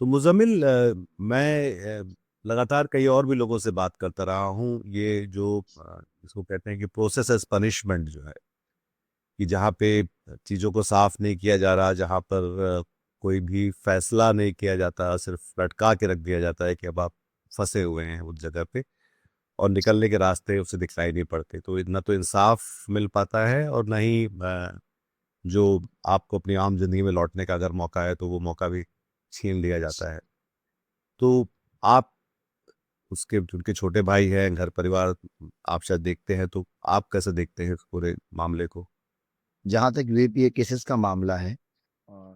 तो मुज़म्मिल, मैं लगातार कई और भी लोगों से बात करता रहा हूँ। ये जो इसको कहते हैं कि प्रोसेस एज पनिशमेंट जो है, कि जहाँ पे चीज़ों को साफ नहीं किया जा रहा, जहाँ पर कोई भी फैसला नहीं किया जाता, सिर्फ लटका के रख दिया जाता है कि अब आप फंसे हुए हैं उस जगह पे, और निकलने के रास्ते उसे दिखलाई नहीं पड़ते। तो ना तो इंसाफ मिल पाता है, और ना ही जो आपको अपनी आम जिंदगी में लौटने का अगर मौका है तो वो मौका भी छीन लिया जाता है। तो आप उसके उनके छोटे भाई हैं, घर परिवार आप शायद देखते हैं, तो आप कैसे देखते हैं इस पूरे मामले को? जहाँ तक यूएपीए केसेस का मामला है,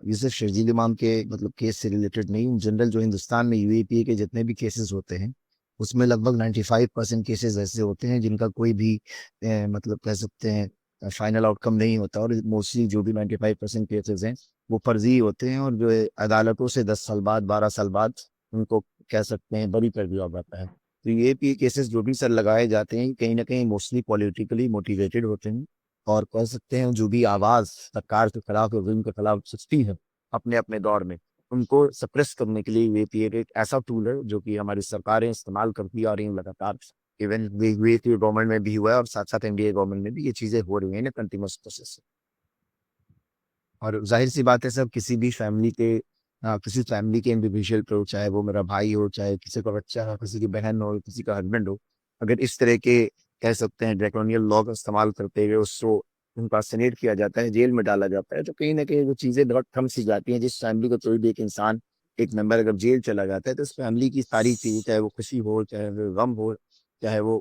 ये सिर्फ शर्जील इमाम के मतलब केस से रिलेटेड नहीं, इन जनरल जो हिंदुस्तान में यूएपीए के जितने भी केसेस होते हैं, उसमें लगभग 95% केसेस ऐसे होते हैं जिनका कोई भी मतलब कह सकते हैं फाइनल आउटकम नहीं होता। और मोस्टली जो भी 95% केसेस हैं वो फर्जी होते हैं, और जो है अदालतों से 10 साल बाद 12 साल बाद उनको कह सकते हैं बरी कर दिया जाता है। तो यूएपीए केसेस जो भी सर लगाए जाते हैं कहीं ना कहीं मोस्टली पॉलिटिकली मोटिवेटेड होते हैं, और कह सकते हैं जो भी आवाज सरकार के खिलाफ और जुल्म के खिलाफ सस्ती है अपने अपने दौर में, उनको सप्रेस करने के लिए वीपीए एक ऐसा टूल है जो कि हमारी सरकारें इस्तेमाल करती आ रही हैं लगातार। इवन वीपीए गवर्नमेंट में भी हुआ है और साथ साथ एनडीए गवर्नमेंट में भी ये चीजें हो रही हैं कंटिन्यूस प्रोसेस। और जाहिर सी बात है सब किसी भी फैमिली के किसी फैमिली के इंडिविजुअल को, चाहे वो मेरा भाई हो, चाहे किसी का बच्चा हो, किसी की बहन हो, किसी का हस्बैंड हो, अगर इस तरह के कह सकते हैं ड्रैकोनियन लॉ का इस्तेमाल करते हुए उसको उनका सनेट किया जाता है, जेल में डाला जाता है, तो कहीं ना कहीं वो चीजें बहुत थम सी जाती हैं। जिस फैमिली को कोई भी एक इंसान, एक मेंबर अगर जेल चला जाता है तो उस फैमिली की सारी चीजें, चाहे वो खुशी हो, चाहे वो गम हो, चाहे वो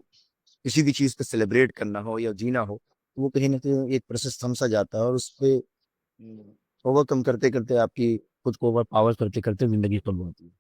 किसी भी चीज को सेलिब्रेट करना हो या जीना हो, तो वो कहीं ना कहीं एक प्रोसेस थम सा जाता है। और उस पे ओवरकम करते करते आपकी खुद को ओवर पावर करते करते जिंदगी खत्म होती है।